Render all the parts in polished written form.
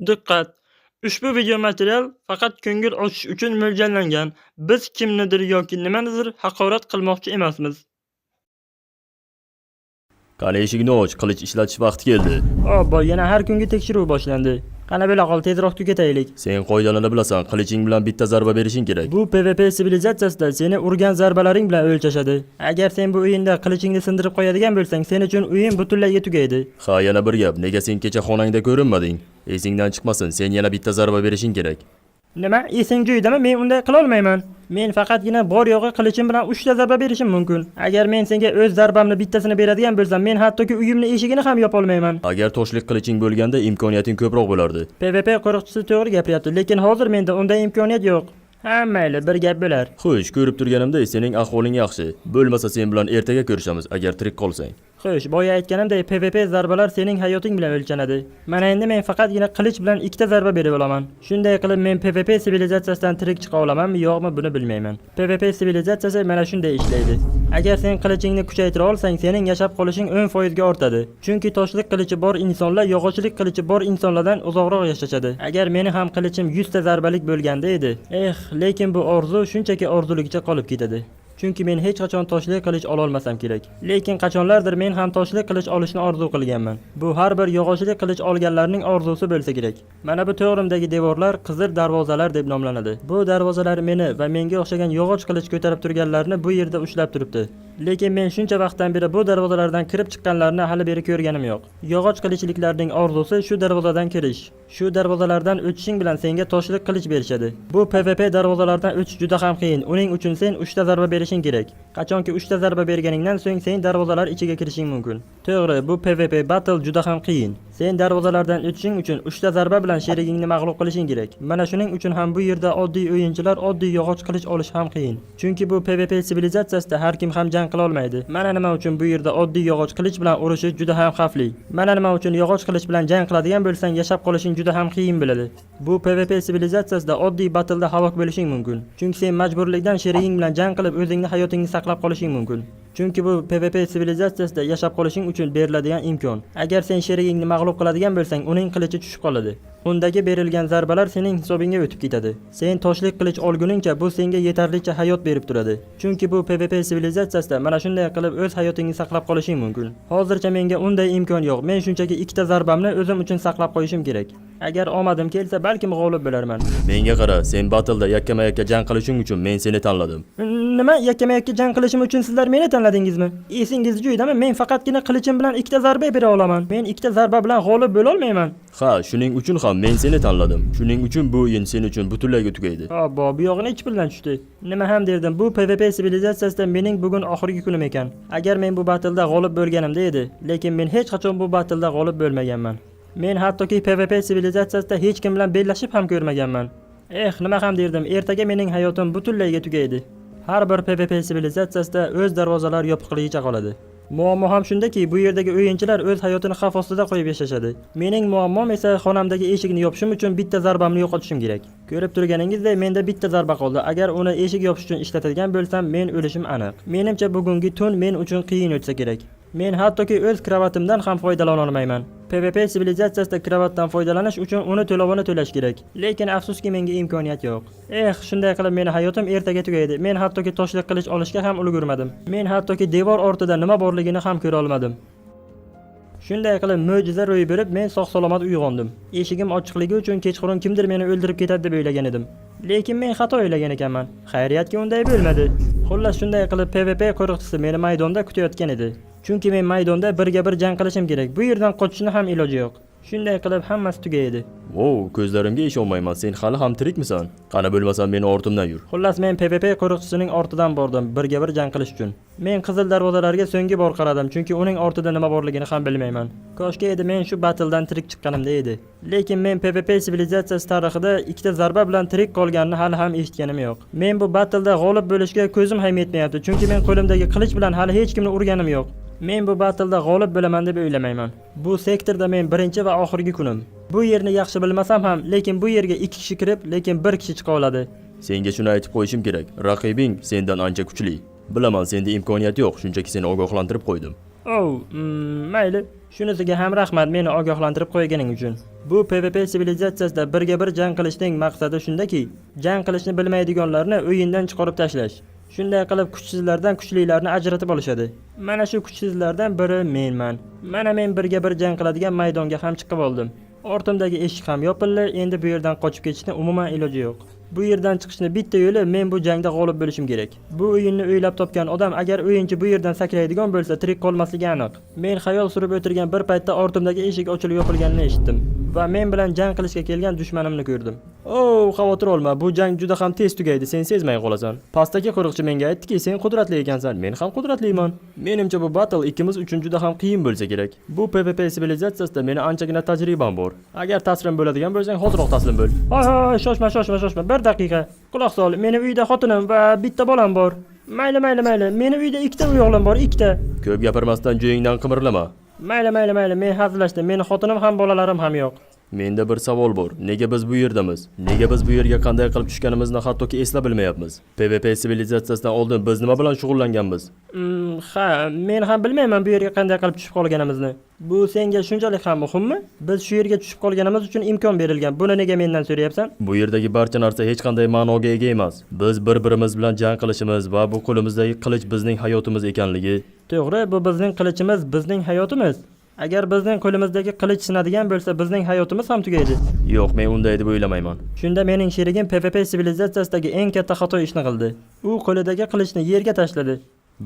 Diqqat! Ushbu video material faqat ko'ngil ochish uchun mo'ljallangan. Biz kimnidir yoki nimanidir haqorat qilmoqchi emasmiz. Qani eshikni och, qilich ishlatish vaqti keldi. Obbo, yana har kungi tekshiruv boshlandi. Qani bo'la qol, tezroq tugataylik. Sen qoidalarni bilasan, qiliching bilan bitta zarba berishing kerak. Bu PvP sivilizatsiyasida seni urgan zarbalaring bilan o'lchashadi. Agar sen bu o'yinda qilichingni sindirib qo'yadigan bo'lsang, sen uchun o'yin butunlay tugaydi. Ha, yana bir gap, nega sen kecha xonangda ko'rinmading? Esingdan chiqmasin, sen yana bitta zarba berishing kerak. Nima? Esing joyidami? Men unday qila olmayman. Men faqatgina bor yo'g'i qilichim bilan 3 ta zarba berishim mumkin. Agar men senga o'z zarbamni bittasini beradigan bo'lsam, men hattoki uyimni eshigini ham yopa olmayman. Agar toshlik qiliching bo'lganda imkoniyating ko'proq bo'lardi. PvP qo'riqchisi to'g'ri gapiryapti, lekin hozir menda unday imkoniyat yo'q. Ha, mayli, bir gap bo'lar. Xo'sh, ko'rib turganimda sening ahvoling yaxshi. Bo'lmasa sen bilan ertaga ko'rishamiz agar tirik qolsang. Xo'sh, boya aytganimdek, PvP zarbalar sening hayoting bilan o'lchanadi. Mana endi men faqatgina qilich bilan 2 ta zarba berib olaman. Shunday qilib men PvP sivilizatsiyasidan tirik chiqa olamanmi, yo'qmi, buni bilmayman. PvP sivilizatsiyasi mana shunday ishlaydi. Agar sen qilichingni kuchaytira olsang, sening yashab qolishing 10% ga ortadi. Chunki toshlik qilichi bor insonlar yog'ochlik qilichi bor insonlardan uzoqroq yashashadi. Agar meni ham qilichim 100 ta zarbalik bo'lganda edi, lekin bu orzu shunchaki orzuligicha qolib ketadi. Chunki men hech qachon toshli qilich ola olmasam kerak. Lekin qachonlardir men ham toshli qilich olishni orzu qilganman. Bu har bir yog'ochli qilich olganlarning orzusi bo'lsa kerak. Mana bu to'g'rimdagi devorlar qizil darvozalar deb nomlanadi. Bu darvozalar meni va menga o'xshagan yog'och qilich ko'tarib turganlarni bu yerda ushlab turibdi. Lekin men shuncha vaqtdan beri bu darvozalardan kirib chiqqanlarni hali beri ko'rganim yo'q. Yog'och qilichliklarning orzusi shu darvozadan kirish. Shu darvozalardan o'tishing bilan senga toshli qilich berishadi. Bu PvP darvozalardan o'tish juda ham qiyin. Uning uchun sen 3 ta zarba berishing kerak. Qachonki 3 ta zarba berganingdan so'ng sen darvozalar ichiga kirishing mumkin. To'g'ri, bu PvP battle juda ham qiyin. Sen darvozalardan o'tishing uchun 3 ta zarba bilan sherigingni mag'lub qilishing kerak. Mana shuning uchun ham bu yerda oddiy o'yinchilar oddiy yog'och qilich olish ham qiyin. Chunki bu PvP sivilizatsiyasida har kim ham jang qila olmaydi. Mana nima uchun bu yerda oddiy yog'och qilich bilan urishish juda ham xavfli. Mana nima uchun yog'och qilich bilan jang qiladigan bo'lsang, yashab qolishing juda ham qiyin bo'ladi. Bu PvP sivilizatsiyasida oddiy battleda halok bo'lishing mumkin. Chunki sen majburlikdan sheriging bilan jang qilib o'zingni hayotingni saqlab qolishing mumkin. Chunki bu PvP sivilizatsiyasida yashab qolishing uchun beriladigan imkon. Agar sen sherigingni mag'lub qiladigan bo'lsang, uning qilichi tushib qoladi. Undagi berilgan zarbalar sening hisobingga o'tib ketadi. Sen toshlik qilich olguningcha bu senga yetarlicha hayot berib turadi. Chunki bu PvP sivilizatsiyasida mana shunday qilib o'z hayotingni saqlab qolishing mumkin. Hozircha menga unday imkon yo'q. Men shunchaki 2 ta zarbamni o'zim uchun saqlab qo'yishim kerak. Agar omadim kelsa, balkim g'olib bo'larman. Menga qara, sen battleda yakkama-yakka jang qilishing uchun men seni tanladim. Nima? Yakkama-yakka jang qilishim uchun sizlar meni tanladingizmi? Esingiz joyidami? Men faqatgina qilichim bilan 2 ta zarba bera olaman. Men 2 ta zarba bilan g'olib bo'la olmayman. Ha, shuning uchun ham men seni tanladim. Shuning uchun bu o'yin sen uchun butunlay tugaydi. Obbo, bu yog'ini ichib bilan tushdi. Nima ham derdim, bu PvP sivilizatsiyasida mening bugun oxirgi kunim ekan. Agar men bu battleda g'olib bo'lganimda edi, lekin men hech qachon bu battleda g'olib bo'lmaganman. Men hattoki PvP sivilizatsiyasida hech kim bilan bellashib ham ko'rmaganman. Nima ham derdim, ertaga mening hayotim butunlayga tugaydi. Har bir PvP sivilizatsiyasida o'z darvozalar yopiqligicha qoladi. Muammo ham shundaki, bu yerdagi o'yinchilar o'z hayotini xavf ostida qo'yib yashashadi. Mening muammom esa xonamdagi eshikni yopishim uchun bitta zarbamni yo'qotishim kerak. Ko'rib turganingizdek, menda bitta zarba qoldi. Agar uni eshik yopish uchun ishlatadigan bo'lsam, men o'lishim aniq. Menimcha bugungi tun men uchun qiyin o'tsa kerak. Men hattoki o'z kravatimdan ham foydalana olmayman. PvP sivilizatsiyasida kravatdan foydalanish uchun uni to'lovini to'lash kerak. Lekin afsuski menga imkoniyat yo'q. Shunday qilib meni hayotim ertaga tugaydi. Men hattoki toshlik qilich olishga ham ulgurmadim. Men hattoki devor ortida nima borligini ham ko'ra olmadim. Shunday qilib mo'jiza ro'y berib, men sog'-salomat uyg'ondim. Eshigim ochiqligi uchun kechqurun kimdir meni o'ldirib ketadi deb o'ylagan edim. Lekin men xato o'ylagan ekanman. Xayriyatki unday bo'lmadi. Xullas shunday qilib PvP qo'riqchisi meni maydonda kutayotgan edi. Chunki men maydonda birga bir jang qilishim kerak. Bu yerdan qochishni ham iloji yo'q. Shunday qilib hammasi tugaydi. Ko'zlarimga ishonmayman. Sen hali ham tirikmisan? Qani bo'lmasam meni ortimdan yur. Xullas men PvP qo'riqchisining ortidan bordim, birga bir jang qilish uchun. Men qizil darvozalarga so'nggi bor qaradim, chunki uning ortida nima borligini ham bilmayman. Koshki edi men shu battledan tirik chiqqanimda edi. Lekin men PvP sivilizatsiyasi tarixida 2 ta zarba bilan tirik qolganini hali ham eshitganim yo'q. Men bu battleda g'olib bo'lishga ko'zim ham yetmayapti, chunki men qo'limdagi qilich bilan hali hech kimni urganim yo'q. Men bu battleda g'olib bo'laman deb o'ylamayman. Bu sektorda men birinchi va oxirgi kunim. Bu yerni yaxshi bilmasam ham, lekin bu yerga 2 kishi kirib, lekin 1 kishi chiqa oladi. Senga shuni aytib qo'yishim kerak. Raqibing sendan ancha kuchli. Bilaman, senda imkoniyat yo'q, shunchaki seni ogohlantirib qo'ydim. Mayli. Shunisiga ham rahmat meni ogohlantirib qo'yganing uchun. Bu PvP sivilizatsiyasida birga bir jang qilishning maqsadi shundaki, jang qilishni bilmaydiganlarni o'yindan chiqarib tashlash. Shunday qilib kuchsizlardan kuchlilarni ajratib olishadi. Mana shu kuchsizlardan biri menman. Mana men birga bir jang qiladigan maydonga ham chiqib oldim. Ortimdagi eshik ham yopildi, endi bu yerdan qochib ketishni umuman iloji yo'q. Bu yerdan chiqishni bitta yo'li men bu jangda g'olib bo'lishim kerak. Bu o'yinni o'ylab topgan odam agar o'yinchi bu yerdan sakraydigan bo'lsa, tirik qolmasligi aniq. Men xayol surib o'tirgan bir paytda ortimdagi eshik ochilib yopilganini eshitdim va men bilan jang qilishga kelgan dushmanimni ko'rdim. Xavotir olma, bu jang juda ham tez tugaydi, sen sezmay qolasan. Pastdagi qo'riqchi menga aytdiki, sen qudratli ekansan, men ham qudratliman. Menimcha bu battle ikkimiz uchun juda ham qiyin bo'lsa kerak. Bu PvP sivilizatsiyasida meni anchagina tajribam bor. Agar taslim bo'ladigan bo'lsang, hozirroq taslim bo'l. Hoy, shoshma. Bir daqiqa. Quloq sol, meni uyda xotinim va bitta bolam bor. Mayli. Meni uyda ikkita o'g'lim bor, ikkita. Ko'p gapirmasdan joyingdan qimirlama. Mayli, men hazillashdim. Meni xotinim ham bolalarim ham yo'q. Menda bir savol bor. Nega biz bu yerdamiz? Nega biz bu yerga qanday qilib tushganimizni hattoki eslab bilmayapmiz? PvP sivilizatsiyasidan oldin biz nima bilan shug'ullanganmiz? Men ham bilmayman bu yerga qanday qilib tushib qolganimizni. Bu senga shunchalik ham muhimmi? Biz shu yerga tushib qolganimiz uchun imkon berilgan. Buni nega mendan so'rayapsan? Bu yerdagi barcha narsa hech qanday ma'noga ega emas. Biz bir-birimiz bilan jang qilishimiz va bu qo'limizdagi qilich bizning hayotimiz ekanligi. To'g'ri, bu bizning qilichimiz, bizning hayotimiz. Agar bizning qo'limizdagi qilich sinadigan bo'lsa, bizning hayotimiz ham tugaydi. Yo'q, men unday deb o'ylamayman. Shunda mening sherigim PvP sivilizatsiyasidagi eng katta xato ishni qildi. U qo'lidagi qilichni yerga tashladi.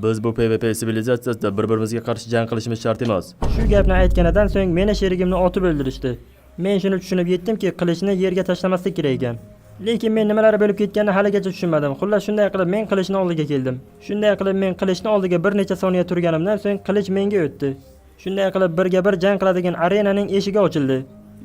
Biz bu PvP sivilizatsiyasida bir-birimizga qarshi jang qilishimiz shart emas. Shu gapni aytganidan so'ng meni sherigimni otib o'ldirishdi. Men shuni tushunib yetdimki, qilichni yerga tashlamaslik kerak ekan. Lekin men nimalar bo'lib ketganini haligacha tushunmadim. Xullas shunday qilib men qilichni oldiga keldim. Shunday qilib men qilichni oldiga bir necha soniya turganimdan so'ng qilich menga o'tdi. Shunday qilib birga bir jang qiladigan arenaning eshigi ochildi.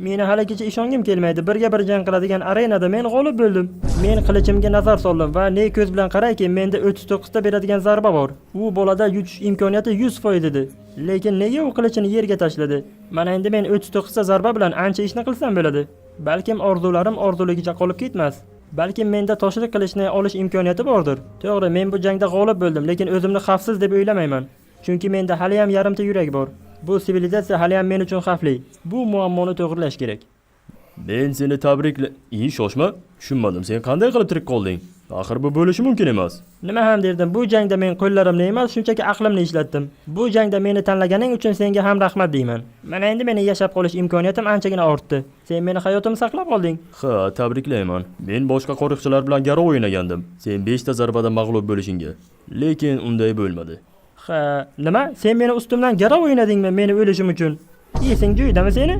Meni haligacha ishongim kelmaydi. Birga bir jang qiladigan arenada men g'olib bo'ldim. Men qilichimga nazar soldim va ne ko'z bilan qarayki, menda 39 ta beradigan zarba bor. U bolada yutish imkoniyati 100% edi. Lekin nega u qilichini yerga tashladi? Mana endi men 39 ta zarba bilan ancha ishni qilsam bo'ladi. Balkim orzularim orzuligicha qolib ketmas. Balkim menda toshli qilichni olish imkoniyati bordir. To'g'ri, men bu jangda g'olib bo'ldim, lekin o'zimni xavfsiz deb o'ylamayman. Chunki menda hali ham yarimta yurak bor. Bu sivilizatsiya hali ham men uchun xavfli. Bu muammoni to'g'rilash kerak. Men seni shoshma. Tushunmadim, sen qanday qilib tirik qolding? Axir bu bo'lishi mumkin emas. Nima ham derdim, bu jangda men qo'llarimni emas, shunchaki aqlimni ishlatdim. Bu jangda meni tanlaganing uchun senga ham rahmat deyman. Mana endi meni yashab qolish imkoniyatim anchagina ortdi. Sen meni hayotimni saqlab qolding. Tabriklayman. Men boshqa qo'riqchilar bilan garov o'ynagandim. Sen 5 ta zarbada mag'lub bo'lishingga. Lekin unday bo'lmadi. Nima? Sen meni ustimdan garov o'ynadingmi meni o'lishim uchun? Esing joyidami seni?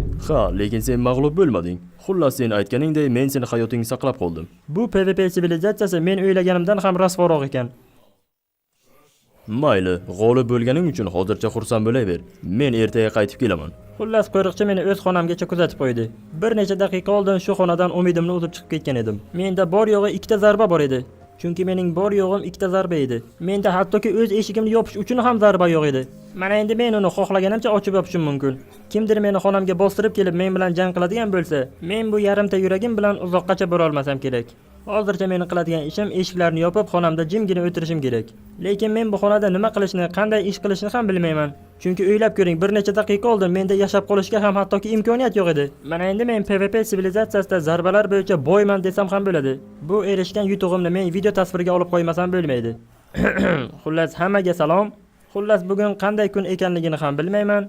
Lekin sen mag'lub bo'lmading. Xullas sen aytganingdek men seni hayotingni saqlab qoldim. Bu PvP sivilizatsiyasi men o'ylaganimdan ham rasvoroq ekan. Mayli, g'olib bo'lganing uchun hozircha xursand bo'laver. Men ertaga qaytib kelaman. Xullas qo'riqchi meni o'z xonamgacha kuzatib qo'ydi. Bir necha daqiqa oldin shu xonadan umidimni uzib chiqib ketgan edim. Menda bor yo'g'i 2 ta zarba bor edi. Chunki mening bor yo'g'im 2 ta zarba edi. Menda hattoki o'z eshigimni yopish uchun ham zarba yo'q edi. Mana endi men uni xohlaganimcha ochib yopishim mumkin. Kimdir meni xonamga bostirib kelib men bilan jang qiladigan bo'lsa, men bu yarimta yuragim bilan uzoqqacha bora olmasam kerak. Hozircha meni qiladigan ishim eshiklarni yopib xonamda jimgina o'tirishim kerak. Lekin men bu xonada nima qilishni, qanday ish qilishni ham bilmayman. Chunki o'ylab ko'ring, bir necha daqiqa oldin menda yashab qolishga ham hattoki imkoniyat yo'q edi. Mana endi men PvP sivilizatsiyasida zarbalar bo'yicha boyman desam ham bo'ladi. Bu erishgan yutug'imni men video tasvirga olib qo'ymasam bo'lmaydi. Xullas hammaga salom. Xullas bugun qanday kun ekanligini ham bilmayman.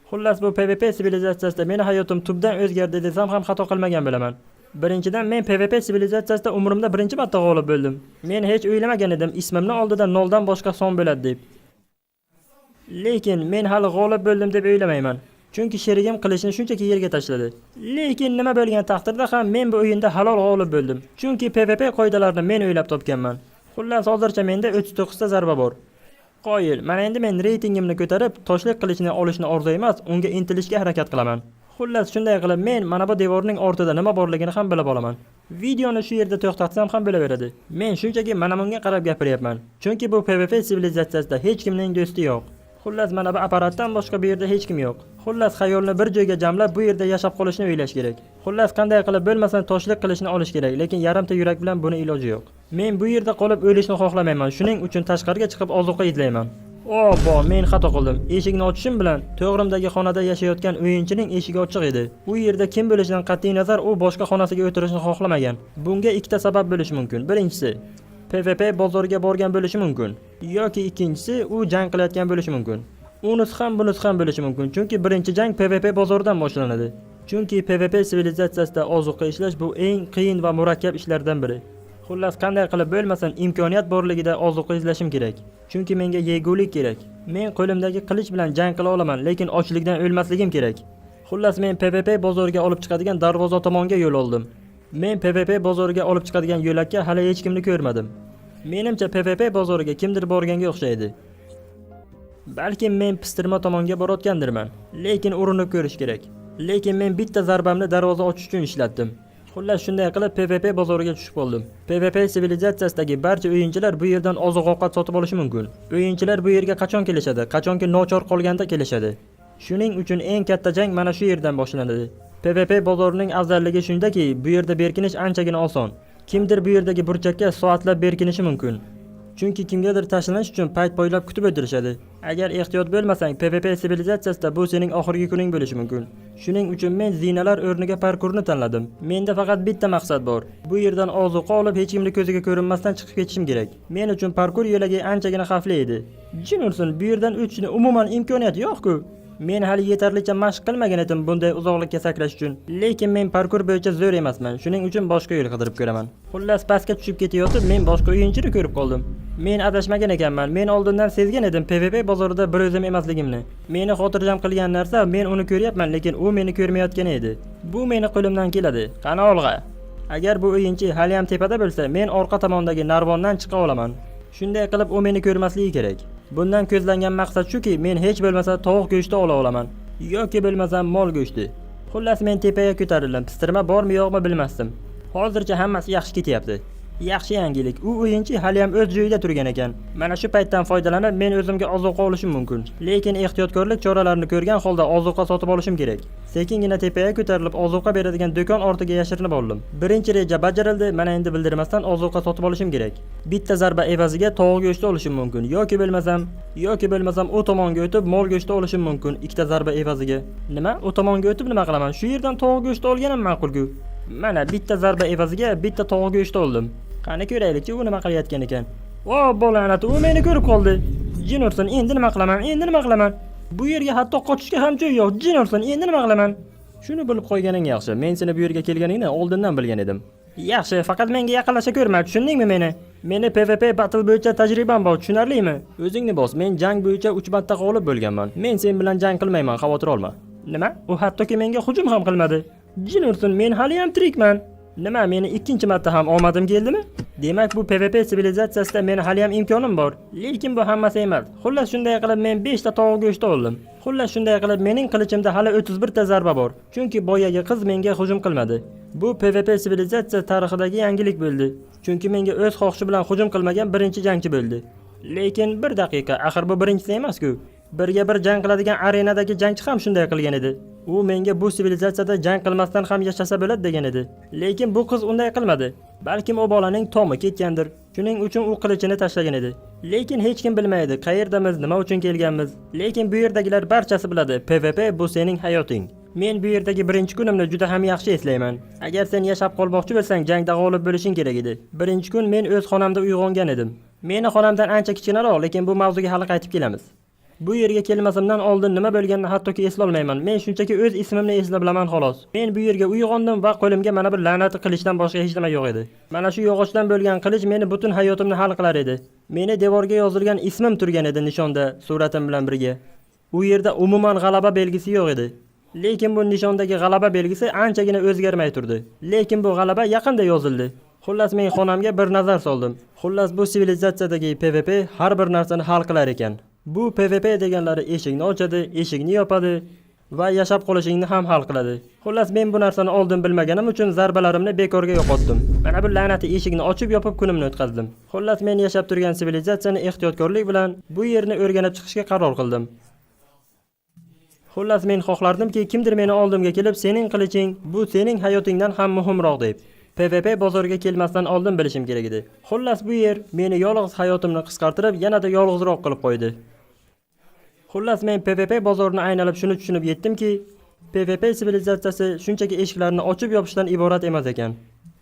Xullas bu PvP sivilizatsiyasida meni hayotim tubdan o'zgardi desam ham xato qilmagan bo'laman. Birinchidan men PvP sivilizatsiyasida umrimda birinchi marta g'olib bo'ldim. Men hech o'ylamagan edim ismimni oldida noldan boshqa son bo'ladi deb. Lekin men hali g'olib bo'ldim deb o'ylamayman. Chunki sherigim qilishni shunchaki yerga tashladi. Lekin nima bo'lgan taqdirda ham men bu o'yinda halol g'olib bo'ldim. Chunki PvP qoidalarini men o'ylab topganman. Xullas hozircha menda 39 ta zarba bor. Qoyil, mana endi men reytingimni ko'tarib, toshli qilichni olishni orzu emas, unga intilishga harakat qilaman. Xullas shunday qilib men mana bu devorning ortida nima borligini ham bilib olaman. Videoni shu yerda to'xtatsam ham bo'laveradi. Men shunchaki mana bunga qarab gapiryapman. Chunki bu PvP sivilizatsiyasida hech kimning do'sti yo'q. Xullas mana bu apparatdan boshqa bu yerda hech kim yo'q. Xullas xayolni bir joyga jamlab bu yerda yashab qolishni o'ylash kerak. Xullas qanday qilib bo'lmasin toshlik qilishni olish kerak, lekin yarimta yurak bilan buni iloji yo'q. Men bu yerda qolib o'lishni xohlamayman. Shuning uchun tashqariga chiqib ozuqa izlayman. Bo, men xato qildim. Eshikni ochishim bilan to'g'rimdagi xonada yashayotgan o'yinchining eshigi ochiq edi. U yerda kim bo'lishidan qat'iy nazar u boshqa xonasiga o'tirishni xohlamagan. Bunga ikkita sabab bo'lishi mumkin. Birinchisi, PvP bozoriga borgan bo'lishi mumkin. Yoki ikkinchisi, u jang qilayotgan bo'lishi mumkin. Unisi ham bunisi ham bo'lishi mumkin. Chunki birinchi jang PvP bozoridan boshlanadi. Chunki PvP sivilizatsiyasida ozuqa ishlash bu eng qiyin va murakkab ishlardan biri. Xullas, qanday qilib bo'lmasin imkoniyat borligida ozuqa izlashim kerak. Chunki menga yegulik kerak. Men qo'limdagi qilich bilan jang qila olaman, lekin ochlikdan o'lmasligim kerak. Xullas, men PvP bozoriga olib chiqadigan darvoza tomonga yo'l oldim. Men PvP bozoriga olib chiqadigan yo'lakka hali hech kimni ko'rmadim. Menimcha PvP bozoriga kimdir borganga o'xshaydi. Balki men pistirma tomonga borayotgandirman, lekin urinib ko'rish kerak. Lekin men bitta zarbamni darvoza ochish uchun ishlatdim. Xullas, shunday qilib PvP bozoriga tushib qoldim. PvP sivilizatsiyasidagi barcha o'yinchilar bu yerdan oziq-ovqat sotib olishi mumkin. O'yinchilar bu yerga qachon kelishadi? Qachonki nochor qolganda kelishadi. Shuning uchun eng katta jang mana shu yerdan boshlanadi. PvP bozorining afzalligi shundaki, bu yerda berkinish anchagina oson. Kimdir bu yerdagi burchakka soatlab berkinishi mumkin. Chunki kimgadir tashlanish uchun payt poylab kutib o'tirishadi. Agar ehtiyot bo'lmasang, PvP sivilizatsiyasida bu sening oxirgi kuning bo'lishi mumkin. Shuning uchun men zinalar o'rniga parkurni tanladim. Menda faqat bitta maqsad bor. Bu yerdan ozuqa olib, hech kimning ko'ziga ko'rinmasdan chiqib ketishim kerak. Men uchun parkur yo'lagi anchagina xavfli edi. Jin ursin, bu yerdan o'tishni umuman imkoniyat yo'q-ku. Men hali yetarlicha mashq qilmagan edim bunday uzoqlikka sakrash uchun. Lekin men parkur bo'yicha zo'r emasman. Shuning uchun boshqa yo'l qidirib ko'raman. Xullas, pastga tushib ketayotib, men boshqa o'yinchini ko'rib qoldim. Men adashmagan ekanman. Men oldindan sezgan edim PvP bozorida bir o'zim emasligimni. Meni xotirjam qilgan narsa, men uni ko'ryapman, lekin u meni ko'rmayotgan edi. Bu meni qo'limdan keladi. Qani olg'a. Agar bu o'yinchi hali ham tepada bo'lsa, men orqa tomondagi narvondan chiqa olaman. Shunday qilib u meni ko'rmasligi kerak. Bundan ko'zlangan maqsad shuki, men hech bo'lmasa tovuq go'shti ola olaman yoki bo'lmasa mol go'shti. Xullas, men tepaga ko'tarildim. Pistirma bormi yo'qmi bilmasdim. Hozircha hammasi yaxshi ketyapti. Yaxshi yangilik, u o'yinchi hali ham o'z joyida turgan ekan. Mana shu paytdan foydalanib men o'zimga ozuqa olishim mumkin. Lekin ehtiyotkorlik choralarini ko'rgan holda ozuqa sotib olishim kerak. Sekingina tepaga ko'tarilib ozuqa beradigan do'kon ortiga yashirinib oldim. Birinchi reja bajarildi, mana endi bildirmasdan ozuqa sotib olishim kerak. Bitta zarba evaziga tovuq go'shti olishim mumkin yoki bo'lmasam u tomonga o'tib mol go'shti olishim mumkin ikkita zarba evaziga. Nima? U tomonga o'tib nima qilaman? Shu yerdan tovuq go'shti olganim ma'qul-ku. Mana bitta zarba evaziga bitta tovuq go'shti oldim. Qani ko'raylik-chi, u nima qilayotgan ekan. Bo'lanati, u meni ko'rib qoldi. Jin ursin, endi nima qilaman? Bu yerga hatto qochishga ham joy yo'q. Jin ursin, endi nima qilaman? Shuni bilib qo'yganing yaxshi. Men seni bu yerga kelganingni oldindan bilgan edim. Yaxshi, faqat menga yaqinlasha ko'rma, tushundingmi meni? Meni PvP battle bo'yicha tajribam bor, tushunarlimi? O'zingni bos, men jang bo'yicha 3 marta g'olib bo'lganman. Men sen bilan jang qilmayman, xavotir olma. Nima? U hattoki menga hujum ham qilmadi. Jin ursin, men hali ham tirikman. Nima, meni ikkinchi marta ham omadim keldimi? Demak, bu PvP sivilizatsiyasida meni hali ham imkonim bor. Lekin bu hammasi emas. Xullas, shunday qilib men 5 ta tovuq go'shti oldim. Xullas, shunday qilib mening qilichimda hali 31 ta zarba bor. Chunki boyagi qiz menga hujum qilmadi. Bu PvP sivilizatsiya tarixidagi yangilik bo'ldi. Chunki menga o'z xohishi bilan hujum qilmagan birinchi jangchi bo'ldi. Lekin bir daqiqa, axir bu birinchisi emas-ku. Birga bir jang qiladigan arenadagi jangchi ham shunday qilgan edi. U menga bu sivilizatsiyada jang qilmasdan ham yashasa bo'ladi degan edi. Lekin bu qiz unday qilmadi. Balkim u bolaning tomi ketgandir. Shuning uchun u qilichini tashlagan edi. Lekin hech kim bilmaydi qayerdamiz, nima uchun kelganmiz. Lekin bu yerdagilar barchasi biladi. PvP bu sening hayoting. Men bu yerdagi birinchi kunimni juda ham yaxshi eslayman. Agar sen yashab qolmoqchi bo'lsang, jangda g'olib bo'lishing kerak edi. Birinchi kun men o'z xonamda uyg'ongan edim. Meni xonamdan ancha kichkinaroq, lekin bu mavzuga hali qaytib kelamiz. Bu yerga kelmasimdan oldin nima bo'lganini hattoki eslolmayman. Men shunchaki o'z ismimni eslab bilaman xolos. Men bu yerga uyg'ondim va qo'limga mana bir la'nati qilichdan boshqa hech nima yo'q edi. Mana shu yog'ochdan bo'lgan qilich meni butun hayotimni hal qilar edi. Meni devorga yozilgan ismim turgan edi nishonda, suratim bilan birga. U yerda umuman g'alaba belgisi yo'q edi. Lekin bu nishondagi g'alaba belgisi anchagina o'zgarmay turdi. Lekin bu g'alaba yaqinda yozildi. Xullas, men xonamga bir nazar soldim. Xullas, bu sivilizatsiyadagi PvP har bir narsani hal qilar ekan. Bu PvP deganlari eshikni ochadi, eshikni yopadi va yashab qolishingni ham hal qiladi. Xullas, men bu narsani oldin bilmaganim uchun zarbalarimni bekorga yo'qotdim. Mana bu la'nati eshikni ochib yopib kunimni o'tkazdim. Xullas, men yashab turgan sivilizatsiyani ehtiyotkorlik bilan bu yerni o'rganib chiqishga qaror qildim. Xullas, men xohlardimki, kimdir meni oldimga kelib, sening qiliching bu sening hayotingdan ham muhimroq deb. PvP bozoriga kelmasdan oldin bilishim kerak edi. Xullas, bu yer meni yolg'iz hayotimni qisqartirib, yanada yolg'izroq qilib qo'ydi. Xullas men PvP bozorini aylanib shuni tushunib yetdimki, PvP sivilizatsiyasi shunchaki eshiklarni ochib yopishdan iborat emas ekan.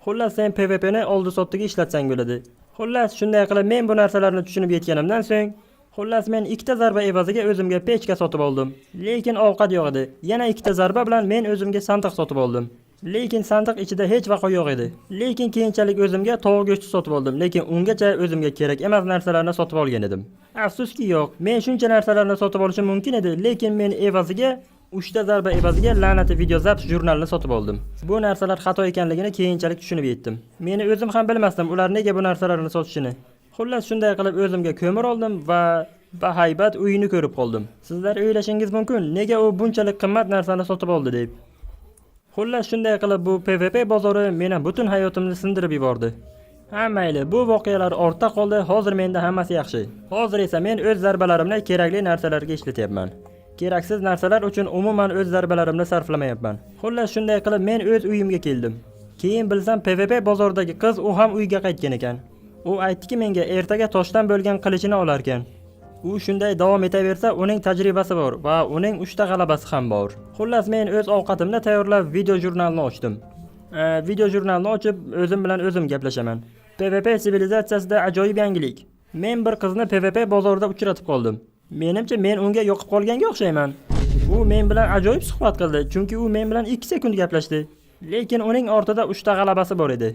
Xullas sen PvPni oldi sotdiga ishlatsang bo'ladi. Xullas shunday qilib men bu narsalarni tushunib yetganimdan so'ng, xullas men ikkita zarba evaziga o'zimga pechka sotib oldim. Lekin ovqat yo'q edi. Yana ikkita zarba bilan men o'zimga sandiq sotib oldim. Lekin sandiq ichida hech vaqo yo'q edi. Lekin keyinchalik o'zimga tovuq go'shti sotib oldim. Lekin ungacha o'zimga kerak emas narsalarni sotib olgan edim. Afsuski yo'q. Men shuncha narsalarni sotib olishim mumkin edi, lekin men evaziga 3 ta zarba evaziga la'nati videozaps jurnalini sotib oldim. Bu narsalar xato ekanligini keyinchalik tushunib yetdim. Meni o'zim ham bilmasdim ular nega bu narsalarni sotishini. Xullas shunday qilib o'zimga ko'mir oldim va bahaybat uyini ko'rib qoldim. Sizlar o'ylashingiz mumkin, nega u bunchalik qimmat narsani sotib oldi deb. Xullas shunday qilib bu PvP bozori meni butun hayotimni sindirib yubordi. Ha mayli, bu voqealar ortda qoldi, hozir menda hammasi yaxshi. Hozir esa men o'z zarbalarimni kerakli narsalarga ishlatyapman. Keraksiz narsalar uchun umuman o'z zarbalarimni sarflamayapman. Xullas shunday qilib men o'z uyimga keldim. Keyin bilsam PvP bozoridagi qiz u ham uyga qaytgan ekan. U aytdiki menga ertaga toshdan bo'lgan qilichini olar ekan. U shunday davom etaversa uning tajribasi bor va uning 3 ta g'alabasi ham bor. Xullas men o'z ovqatimni tayyorlab video jurnalni ochdim. Video jurnalni ochib o'zim bilan o'zim gaplashaman. PvP sivilizatsiyasida ajoyib yangilik. Men bir qizni PvP bozorida uchratib qoldim. Menimcha men unga yoqib qolganga o'xshayman. U men bilan ajoyib suhbat qildi, chunki u men bilan 2 sekund gaplashdi. Lekin uning ortida 3 ta g'alabasi bor edi.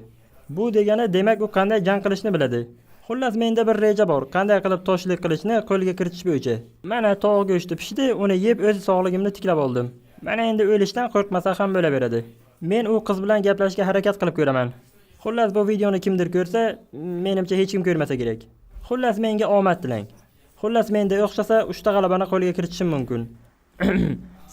Bu degani demak u qanday jang qilishni biladi. Xullas menda bir reja bor, qanday qilib toshli qilichni qo'lga kiritish bo'yicha. Mana tovuq go'shti pishdi, uni yeb o'z sog'ligimni tiklab oldim. Mana endi o'lishdan qo'rqmasa ham bo'laveradi. Men u qiz bilan gaplashishga harakat qilib ko'raman. Xullas bu videoni kimdir ko'rsa, menimcha hech kim ko'rmasa kerak. Xullas menga omad tilang. Xullas menda o'xshasa 3 ta g'alabani qo'lga kiritishim mumkin.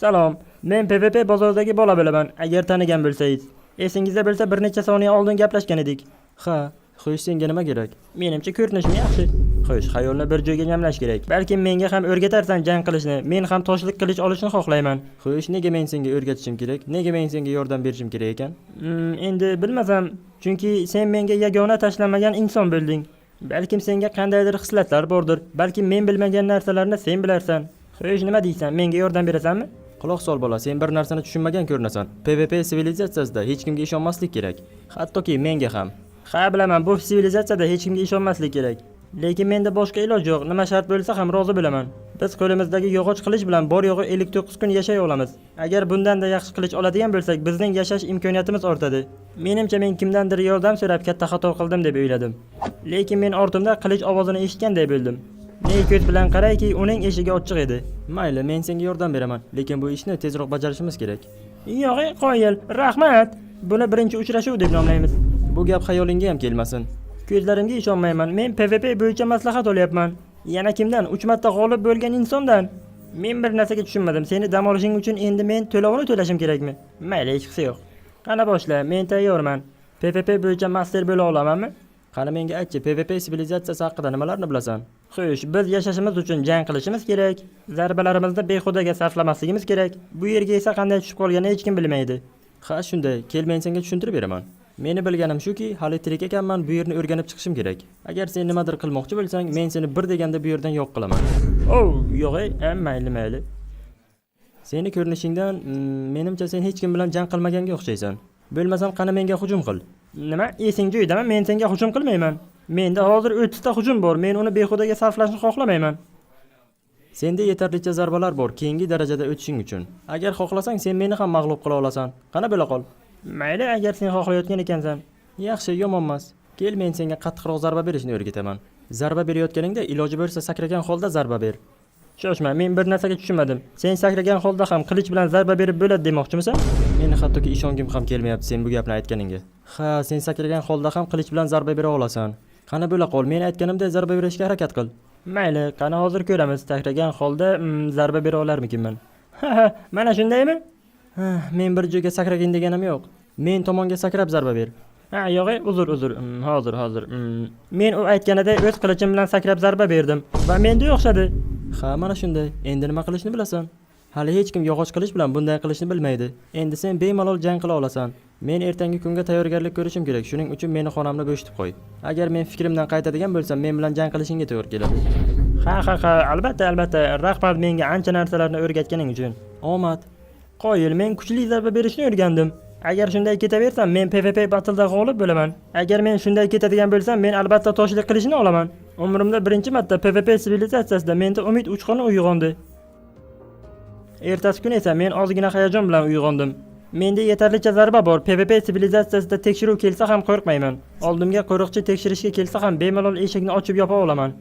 Salom, men PvP bozoridagi bola bo'laman, agar tanigan bo'lsangiz. Esingizda bo'lsa bir necha soniya oldin gaplashgan edik. Ha, xo'sh senga nima kerak? Menimcha ko'rinishim yaxshi. Xo'sh, xayolni bir joyga jamlash kerak. Balki menga ham o'rgatarsan jang qilishni. Men ham toshlik qilich olishni xohlayman. Xo'sh, nega men senga o'rgatishim kerak? Nega men senga yordam berishim kerak ekan? Endi bilmasam, chunki sen menga yagona tashlanmagan inson bo'lding. Balkim senga qandaydir xislatlar bordir. Balki men bilmagan narsalarni sen bilarsan. Xo'sh, nima deysan? Menga yordam berasanmi? Quloq sol bola, sen bir narsani tushunmagan ko'rinasan. PvP sivilizatsiyasida hech kimga ishonmaslik kerak. Hattoki menga ham. Ha bilaman, bu sivilizatsiyada hech kimga ishonmaslik kerak. Lekin menda boshqa iloj yo'q. Nima shart bo'lsa ham rozi bo'laman. Biz qo'limizdagi yog'och qilich bilan bor yo'g'i 59 kun yashay olamiz. Agar bundan-da yaxshi qilich oladigan bo'lsak, bizning yashash imkoniyatimiz ortadi. Menimcha men kimdandir yordam so'rab katta xato qildim deb o'yladim. Lekin men ortimda qilich ovozini eshitganday bo'ldim. Men ko'z bilan qarayki, uning eshigi ochiq edi. Mayli, men senga yordam beraman, lekin bu ishni tezroq bajarishimiz kerak. Yo'q, qoyil, rahmat. Buni birinchi uchrashuv deb nomlaymiz. Bu gap xayolingga ham kelmasin. Ko'zlarimga ishonmayman. Men PvP bo'yicha maslahat olyapman. Yana kimdan? 3 marta g'olib bo'lgan insondan. Men bir narsaga tushunmadim. Seni dam olishing uchun endi men to'lovini to'lashim kerakmi? Mayli, hech qisi yo'q. Qana boshla, men tayyorman. PvP bo'yicha master bo'la olamanmi? Qani menga aytchi, PvP sivilizatsiyasi haqida nimalarni bilasan? Xo'sh, biz yashashimiz uchun jang qilishimiz kerak. Zarbalarimizni behudaga sarflamasligimiz kerak. Bu yerga esa qanday tushib qolganini hech kim bilmaydi. Ha, shunday. Kel, men senga tushuntirib beraman. Meni bilganim shuki, hali tirik ekanman, bu yerni o'rganib chiqishim kerak. Agar sen nimadir qilmoqchi bo'lsang, men seni bir deganda bu yerdan yo'q qilaman. Oh, yo'q-ey, mayli. Seni ko'rinishingdan, menimcha sen hech kim bilan jang qilmaganga o'xshaysan. Bo'lmasam qani menga hujum qil. Nima? Esing joyidami? Men senga hujum qilmayman. Menda hozir 30 ta hujum bor. Men uni behudaga sarflashni xohlamayman. Senda yetarlicha zarbalar bor keyingi darajada o'tishing uchun. Agar xohlasang, sen meni ham mag'lub qila olasan. Qana bo'la qol. Mayli, agar sen xohlayotgan ekansan. Yaxshi, yomon emas. Kel, men senga qattiqroq zarba berishni o'rgataman. Zarba berayotganingda iloji bo'lsa sakragan holda zarba ber. Shoshma, men bir narsaga tushunmadim. Sen sakragan holda ham qilich bilan zarba berib bo'ladi demoqchimisan? Meni hattoki ishongim ham kelmayapti sen bu gapni aytganingga. Ha, sen sakragan holda ham qilich bilan zarba bera olasan. Qani bo'la qol, men aytganimdek zarba berishga harakat qil. Mayli, qani hozir ko'ramiz, sakragan holda zarba bera olarmikinman. Ha, mana shundaymi? Men bir joyga sakragin deganim yo'q. Men tomonga sakrab zarba ber. Ha, yo'q, uzr. Hozir. Men u aytganidek o'z qilichim bilan sakrab zarba berdim va menda o'xshadi. Ha, mana shunday. Endi nima qilishni bilasan? Hali hech kim yog'och qilish bilan bunday qilishni bilmaydi. Endi sen bemalol jang qila olasan. Men ertangi kunga tayyorgarlik ko'rishim kerak. Shuning uchun meni xonamni bo'shatib qo'y. Agar men fikrimdan qaytadigan bo'lsam, men bilan jang qilishingga to'g'ri keladi. Ha, albatta, rahmat menga ancha narsalarni o'rgatganing uchun. Omad. Qoyil, men kuchli zarba berishni o'rgandim. Agar shunday ketaversam, men PvP battleda g'olib bo'laman. Agar men shunday ketadigan bo'lsam, men albatta toshlik qilishni olaman. Umrimda birinchi marta PvP sivilizatsiyasida menda umid uchquni uyg'ondi. Ertasi kuni esa men ozgina hayajon bilan uyg'ondim. Menda yetarlicha zarba bor. PvP sivilizatsiyasida tekshiruv kelsa ham qo'rqmayman. Oldimga qo'riqchi tekshirishga kelsa ham bemalol eshikni ochib yopa olaman.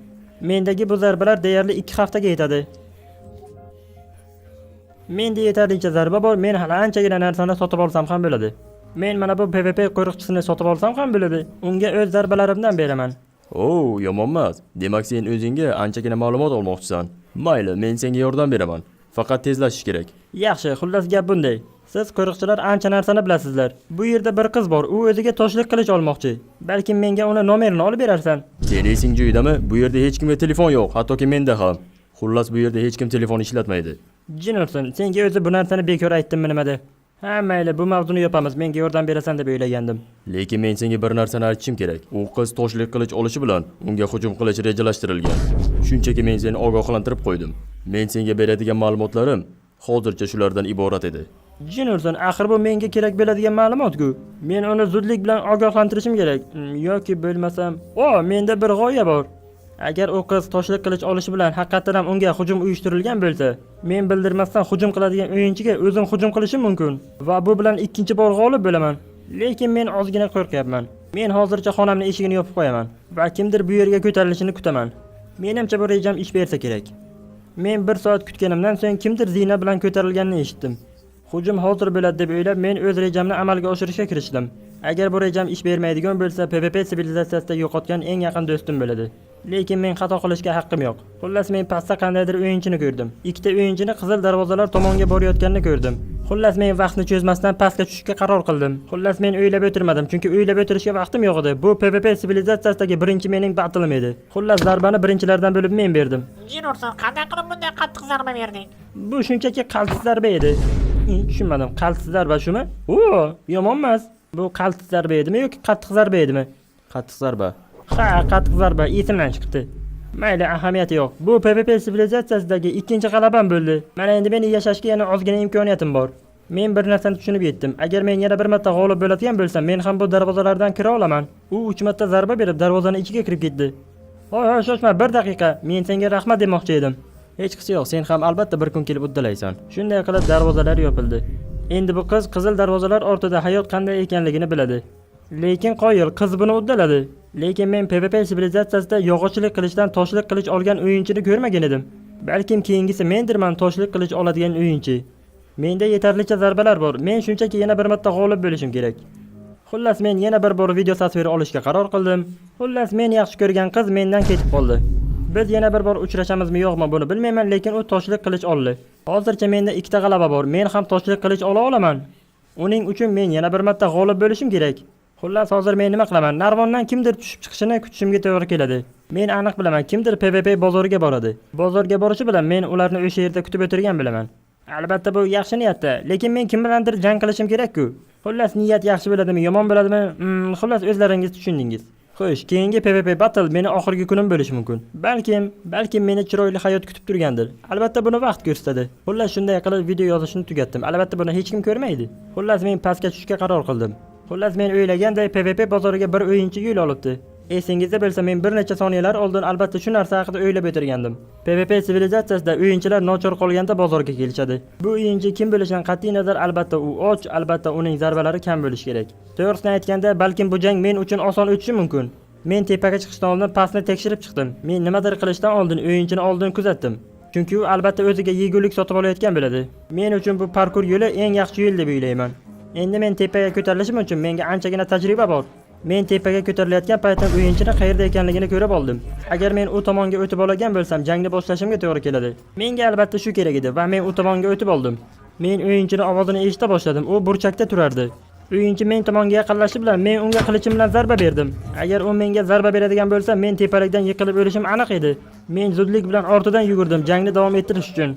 Mendagi bu zarbalar deyarli 2 haftaga yetadi. Menda yetarlicha zarba bor. Men hali anchagina narsani sotib olsam ham bo'ladi. Men mana bu PvP qo'riqchisini sotib olsam ham bo'ladi. Unga o'z zarbalarimdan beraman. Yomon emas. Demak, sen o'zingga anchagina ma'lumot olmoqchisan. Mayli, men senga yordam beraman. Faqat tezlashish kerak. Yaxshi, xullas gap bunday. Siz qo'riqchilar ancha narsani bilasizlar. Bu yerda bir qiz bor, u o'ziga toshlik qilish olmoqchi. Balki menga uni nomerini olib berarsan. Sen esing joyidami? Bu yerda hech kimga telefon yo'q, hattoki menda ham. Xullas, bu yerda hech kim telefon ishlatmaydi. Jinurson, senga o'zi bu narsani bekor aytdimmi nimada? Ha, mayli, bu mavzuni yopamiz. Menga yordam berasan deb o'ylagandim. Lekin men senga bir narsani aytishim kerak. U qiz toshlik qilich olishi bilan unga hujum qilish rejalashtirilgan. Shunchaki men seni ogohlantirib qo'ydim. Men senga beradigan ma'lumotlarim hozircha shulardan iborat edi. Jinurson, axir bu menga kerak bo'ladigan ma'lumot-ku. Men uni zudlik bilan ogohlantirishim kerak. Yoki bo'lmasam, menda bir g'oya bor. Agar u qiz toshlik qilich olishi bilan haqiqatan ham unga hujum uyushtirilgan bo'lsa, men bildirmasdan hujum qiladigan o'yinchiga o'zim hujum qilishim mumkin va bu bilan ikkinchi bor g'olib bo'laman. Lekin men ozgina qo'rqyapman. Men hozircha xonamning eshigini yopib qo'yaman va kimdir bu yerga ko'tarilishini kutaman. Menimcha bu rejam ish bersa kerak. Men 1 soat kutganimdan so'ng kimdir zina bilan ko'tarilganini eshitdim. Hujum hozir bo'ladi deb o'ylab, men o'z rejamni amalga oshirishga kirishdim. Agar bu rejam ish bermaydigan bo'lsa, PvP sivilizatsiyasida yo'qotgan eng yaqin do'stim bo'ladi. Lekin men xato qilishga haqqim yo'q. Xullas, men pastda qandaydir o'yinchini ko'rdim. Ikkita o'yinchini qizil darvozalar tomonga borayotganini ko'rdim. Xullas, men vaqtni cho'zmasdan pastga tushishga qaror qildim. Xullas, men o'ylab o'tirmadim, chunki o'ylab o'tirishga vaqtim yo'q edi. Bu PvP sivilizatsiyasidagi birinchi mening battle'im edi. Xullas, zarbani birinchilardan bo'lib men berdim. Jinurson, qanday qilib bunday qattiq zarba berding? Bu shunchaki qaltis zarba edi. Tushunmadim. Qaltis zarba shumi? Yomon emas. Bu qaltis zarba edimi yoki qattiq zarba edimi? Qattiq zarba. Ha, qattiq zarba esimdan chiqdi. Mayli, ahamiyati yo'q. Bu PvP sivilizatsiyasidagi ikkinchi g'alabam bo'ldi. Mana endi meni yashashga yana ozgina imkoniyatim bor. Men bir narsani tushunib yetdim. Agar men yana bir marta g'olib bo'ladigan bo'lsam, men ham bu darvozalardan kira olaman. U 3 marta zarba berib darvozaning ichiga kirib ketdi. Hoy, shoshma, 1 daqiqa. Men senga rahmat demoqchi edim. Hech qisi yo'q, sen ham albatta bir kun kelib uddalaysan. Shunday qilib darvozalar yopildi. Endi bu qiz qizil darvozalar ortida hayot qanday ekanligini biladi. Lekin qoyil, qiz buni uddaladi. Lekin men PvP sivilizatsiyasida yog'ochlik qilishdan toshlik qilich olgan o'yinchini ko'rmagan edim. Balkim keyingisi mendirman toshlik qilich oladigan o'yinchi. Menda yetarlicha zarbalar bor. Men shunchaki yana bir marta g'olib bo'lishim kerak. Xullas, men yana bir bor video tasviri olishga qaror qildim. Xullas, men yaxshi ko'rgan qiz mendan ketib qoldi. Biz yana bir bor uchrashamizmi yo'qmi buni bilmayman, lekin u toshlik qilich oldi. Hozircha menda 2 ta g'alaba bor. Men ham toshlik qilich ola olaman. Uning uchun men yana bir marta g'olib bo'lishim kerak. Xullas, hozir men nima qilaman? Narvondan kimdir tushib chiqishini kutishimga to'g'ri keladi. Men aniq bilaman, kimdir PvP bozoriga boradi. Bozorga borishi bilan men ularni o'sha yerda kutib o'tirgan bilaman. Albatta bu yaxshi niyatda, lekin men kim bilandir jang qilishim kerak-ku. Xullas, niyat yaxshi bo'ladimi, yomon bo'ladimi? Xullas, o'zlaringiz tushundingiz. Xo'sh, keyingi PvP battle meni oxirgi kunim bo'lishi mumkin. Balkim meni chiroyli hayot kutib turgandir. Albatta buni vaqt ko'rsatadi. Xullas, shunday qilib video yozishni tugatdim. Albatta buni hech kim ko'rmaydi. Xullas, men pastga tushishga qaror qildim. Xullas, men o'ylaganday PvP bozoriga bir o'yinchi yo'l olibdi. Esingizda bo'lsa, men bir necha soniyalar oldin albatta shu narsa haqida o'ylab o'tirgandim. PvP sivilizatsiyasida o'yinchilar nochor qolganda bozorga kelishadi. Bu o'yinchi kim bo'lishidan qat'iy nazar albatta u och, albatta uning zarbalari kam bo'lishi kerak. To'g'risini aytganda, balkim bu jang men uchun oson o'tishi mumkin. Men tepaga chiqishdan oldin pastni tekshirib chiqdim. Men nimadir qilishdan oldin o'yinchini oldin kuzatdim. Chunki u albatta o'ziga yegulik sotib olayotgan bo'ladi. Men uchun bu parkur yo'li eng yaxshi yo'l deb o'ylayman. Endi men tepaga ko'tarilishim uchun menga anchagina tajriba bor. Men tepaga ko'tarilayotgan paytda o'yinchini qayerda ekanligini ko'rib oldim. Agar men u tomonga o'tib olgan bo'lsam, jangni boshlashimga to'g'ri keladi. Menga albatta shu kerak edi va men u tomonga o'tib oldim. Men o'yinchini ovozini eshita boshladim. U burchakda turardi. O'yinchi men tomonga yaqinlashishi bilan men unga qilichim bilan zarba berdim. Agar u menga zarba beradigan bo'lsa, men tepalikdan yiqilib o'lishim aniq edi. Men zudlik bilan ortidan yugurdim jangni davom ettirish uchun.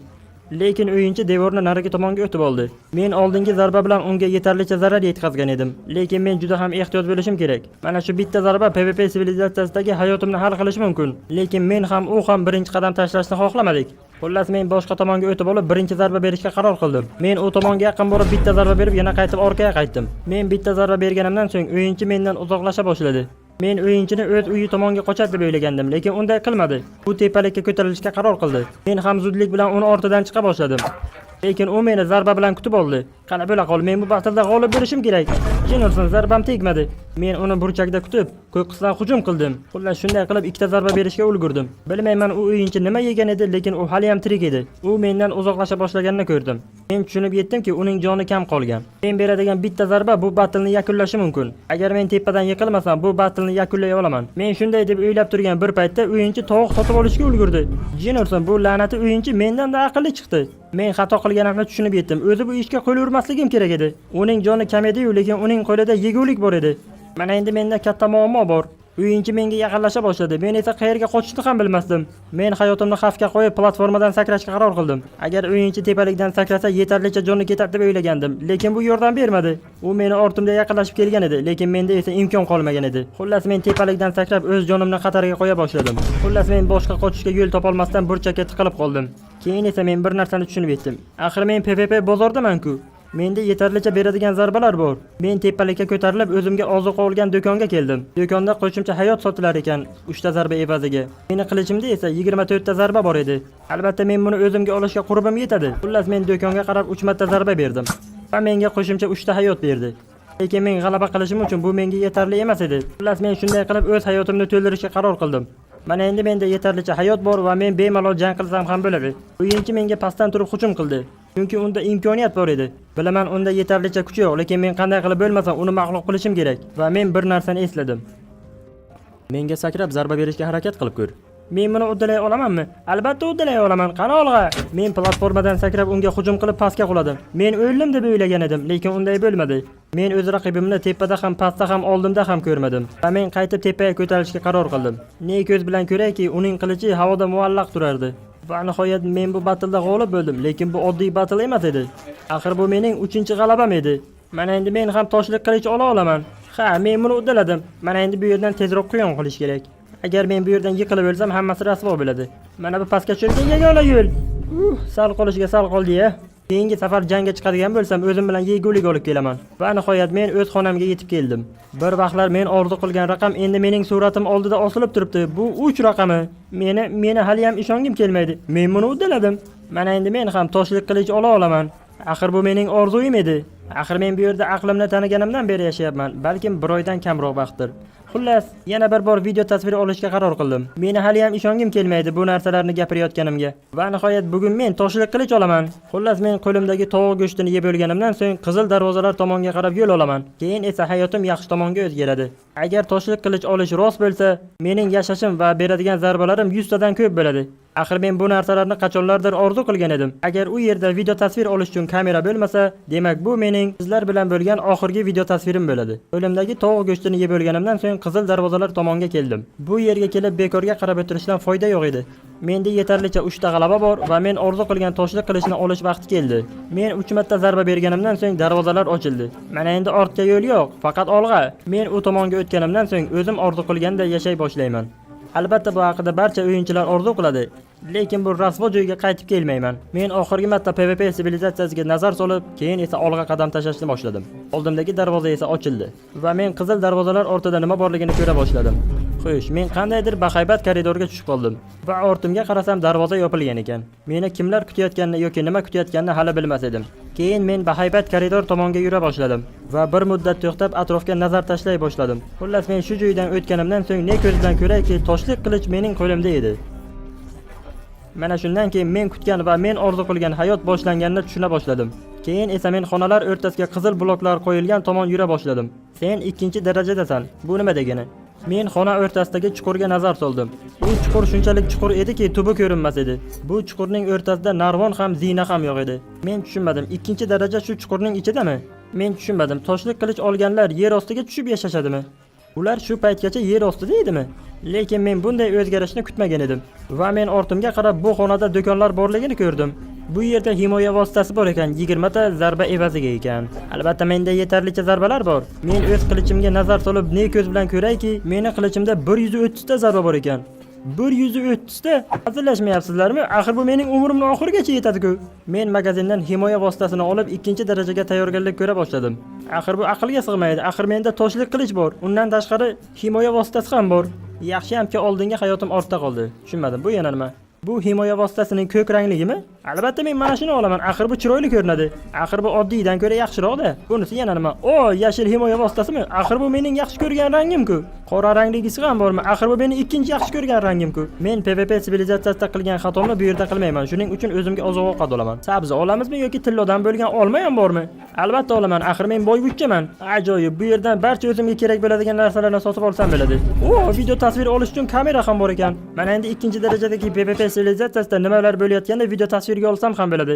Lekin o'yinchi devorni narigi tomonga o'tib oldi. Men oldingi zarba bilan unga yetarlicha zarar yetkazgan edim. Lekin men juda ham ehtiyot bo'lishim kerak. Mana shu bitta zarba PvP sivilizatsiyasidagi hayotimni hal qilishi mumkin. Lekin men ham u ham birinchi qadam tashlashni xohlamadik. Xullas men boshqa tomonga o'tib olib birinchi zarba berishga qaror qildim. Men u tomonga yaqin borib bitta zarba berib yana qaytib orqaga qaytdim. Men bitta zarba berganimdan so'ng o'yinchi mendan uzoqlasha boshladi. Men o'yinchini o'z uyi tomonga qochadi deb o'ylagandim, lekin unday qilmadi. U tepalikka ko'tarilishga qaror qildi. Men ham zudlik bilan uni ortidan chiqa boshladim. Lekin u meni zarba bilan kutib oldi. Qani bo'la qol, men bu bahsda g'olib bo'lishim kerak. Jennerson zarbam tegmadi. Men uni burchakda kutib, ko'qqisdan hujum qildim. Xullas shunday qilib ikkita zarba berishga ulgurdim. Bilmayman u o'yinchi nima yegan edi, lekin u hali ham tirik edi. U mendan uzoqlasha boshlaganini ko'rdim. Men tushunib yetdimki, uning joni kam qolgan. Men beradigan bitta zarba bu batlni yakunlashi mumkin. Agar men tepadan yiqilmasam, bu batlni yakunlay olaman. Men shunday deb o'ylab turgan bir paytda o'yinchi tovuq sotib olishga ulgurdi. Jennerson bu la'nati o'yinchi mendan da aqlli chiqdi. Men xato qilganimni tushunib yetdim. O'zi bu ishga qo'l urmasligim kerak edi. Uning joni kam edi-yu, lekin uning qo'lida yegulik bor edi. Mana endi menda katta muammo bor. O'yinchi menga yaqinlasha boshladi. Men esa qayerga qochishni ham bilmasdim. Men hayotimni xavfga qo'yib platformadan sakrashga qaror qildim. Agar o'yinchi tepalikdan sakrasa yetarlicha joni ketadi deb o'ylagandim, lekin bu yordam bermadi. U meni ortimda yaqinlashib kelgan edi, lekin menda esa imkon qolmagan edi. Xullas men tepalikdan sakrab o'z jonimni xatarga qo'ya boshladim. Xullas men boshqa qochishga yo'l topolmasdan burchakka tiqilib qoldim. Keyin esa men bir narsani tushunib yetdim. Axir men PvP bozordaman-ku. Menda yetarlicha beradigan zarbalar bor. Men tepalikka ko'tarilib o'zimga ozuqa olgan do'konga keldim. Do'konda qo'shimcha hayot sotilar ekan 3 ta zarba evaziga. Meni qilichimda esa 24 ta zarba bor edi. Albatta men buni o'zimga olishga qurbim yetadi. Xullas men do'konga qarab 3 marta zarba berdim. Va menga qo'shimcha 3 ta hayot berdi. Lekin men g'alaba qilishim uchun bu menga yetarli emas edi. Xullas men shunday qilib o'z hayotimni to'ldirishga qaror qildim. Mana endi menda yetarlicha hayot bor va men bemalol jang qilsam ham bo'ladi. O'yinchi menga pastdan turib hujum qildi. Chunki unda imkoniyat bor edi. Bilaman unda yetarlicha kuch yo'q, lekin men qanday qilib bo'lmasa uni mag'lub qilishim kerak. Va men bir narsani esladim. Menga sakrab zarba berishga harakat qilib ko'r. Men buni uddalay olamanmi? Albatta uddalay olaman. Qani olg'a. Men platformadan sakrab unga hujum qilib pastga quladim. Men o'ldim deb o'ylagan edim, lekin unday bo'lmadi. Men o'z raqibimni tepada ham, pastda ham, oldimda ham ko'rmadim. Va men qaytib tepaga ko'tarilishga qaror qildim. Ne ko'z bilan ko'rayki, uning qilichi havoda muallaq turardi. Va nihoyat men bu batlda g'olib bo'ldim, lekin bu oddiy batl emas edi. Axir bu mening 3-g'alabam edi. Mana endi men ham toshlik qilich ola olaman. Ha, men buni uddaladim. Mana endi bu yerdan tezroq quyon qilish kerak. Agar men bu yerdan yiqilib o'lsam, hammasi rasvo bo'ladi. Mana bu pastga tushirgan yagona yo'l. Sal qolishiga sal qoldi-ya. Keyingi safar jangga chiqadigan bo'lsam, o'zim bilan yegulik olib kelaman. Va nihoyat men o'z xonamga yetib keldim. Bir vaqtlar men orzu qilgan raqam endi mening suratim oldida osilib turibdi. Bu 3 raqami. Meni hali ham ishongim kelmaydi. Men buni uddaladim. Mana endi men ham toshlik qilich ola olaman. Axir bu mening orzuim edi. Axir men bu yerda aqlimni taniganimdan beri yashayapman. Balkim bir oydan kamroq vaqtdir. Xullas, yana bir bor video tasviri olishga qaror qildim. Meni hali ham ishongim kelmaydi bu narsalarni gapirayotganimga. Va nihoyat bugun men toshlik qilich olaman. Xullas men qo'limdagi tovuq go'shtini yeb bo'lganimdan so'ng qizil darvozalar tomonga qarab yo'l olaman. Keyin esa hayotim yaxshi tomonga o'zgaradi. Agar toshlik qilich olish rost bo'lsa, mening yashashim va beradigan zarbalarim 100 tadan ko'p bo'ladi. Axir men bu narsalarni qachonlardir orzu qilgan edim. Agar u yerda video tasvir olish uchun kamera bo'lmasa, demak bu mening sizlar bilan bo'lgan oxirgi video tasvirim bo'ladi. Qo'limdagi tovuq go'shtini yeb bo'lganimdan so'ng qizil darvozalar tomonga keldim. Bu yerga kelib bekorga qarab o'tirishdan foyda yo'q edi. Menda yetarlicha 3 ta g'alaba bor va men orzu qilgan toshlik qilichni olish vaqti keldi. Men 3 marta zarba berganimdan so'ng darvozalar ochildi. Mana endi ortga yo'l yo'q, faqat olg'a. Men u tomonga o'tganimdan so'ng o'zim orzu qilganday yashay boshlayman. Albatta bu haqida barcha o'yinchilar orzu qiladi, lekin bu rasvo joyga qaytib kelmayman. Men oxirgi marta PvP sivilizatsiyasiga nazar solib, keyin esa olg'a qadam tashlashni boshladim. Oldimdagi darvoza esa ochildi va men qizil darvozalar ortida nima borligini ko'ra boshladim. Xo'sh, men qandaydir bahaybat koridorga tushib qoldim va ortimga qarasam darvoza yopilgan ekan. Meni kimlar kutayotganini yoki nima kutayotganini hali bilmas edim. Keyin men bahaybat koridor tomonga yura boshladim va bir muddat to'xtab atrofga nazar tashlay boshladim. Xullas men shu joydan o'tganimdan so'ng ne ko'z bilan ko'rayki, toshlik qilich mening qo'limda edi. Mana shundan keyin men kutgan va men orzu qilgan hayot boshlanganini tushuna boshladim. Keyin esa men xonalar o'rtasiga qizil bloklar qo'yilgan tomon yura boshladim. Sen 2-darajadasan. Bu nima degani? Men xona o'rtasidagi chuqurga nazar soldim. Bu chuqur shunchalik chuqur ediki, tubi ko'rinmas edi. Bu chuqurning o'rtasida narvon ham, zina ham yo'q edi. Men tushunmadim, 2-daraja shu chuqurning ichidami? Men tushunmadim, toshlik qilich olganlar yer ostiga tushib yashashadimi? Ular shu paytgacha yer ostida edimi? Lekin men bunday o'zgarishni kutmagan edim. Va men ortimga qarab bu xonada do'konlar borligini ko'rdim. Bu yerda himoya vositasi bor ekan, 20 ta zarba evaziga ekan. Albatta menda yetarlicha zarbalar bor. Men o'z qilichimga nazar solib ne ko'z bilan ko'rayki, meni qilichimda 130 ta zarba bor ekan. 130 ta? Hazillashmayapsizlarmi? Axir bu mening umrimning oxirigacha yetadi-ku. Men magazindan himoya vositasini olib, ikkinchi darajaga tayyorgarlik ko'ra boshladim. Axir bu aqlga sig'maydi. Axir menda toshli qilich bor. Undan tashqari himoya vositasi ham bor. Yaxshiyamki oldinga hayotim ortda qoldi. Tushunmadim, bu yana nima? Bu himoya vositasining ko'k rangligimi? Albatta men mana shuni olaman. Axir bu chiroyli ko'rinadi. Axir bu oddiydan ko'ra yaxshiroq-da. Bunisi yana nima? O, yashil himoya vositasimi? Axir bu mening yaxshi ko'rgan rangim-ku. Qora rangligisi ham bormi? Axir bu mening ikkinchi yaxshi ko'rgan rangim-ku. Men PvP sivilizatsiyasida qilgan xatomni bu yerda qilmayman. Shuning uchun o'zimga oziq-ovqat olaman. Sabzi olamizmi yoki tillodan bo'lgan olma ham bormi? Albatta olaman. Axir men boyvuchchaman. Ajoyib. Bu yerdan barcha o'zimga kerak bo'ladigan narsalarni sotib olsam bo'ladi. O, video tasvir olish uchun kamera ham bor ekan. Mana endi ikkinchi darajadagi PvP sivilizatsiyasida nimalar bo'layotganda video tasvirga olsam ham bo'ladi.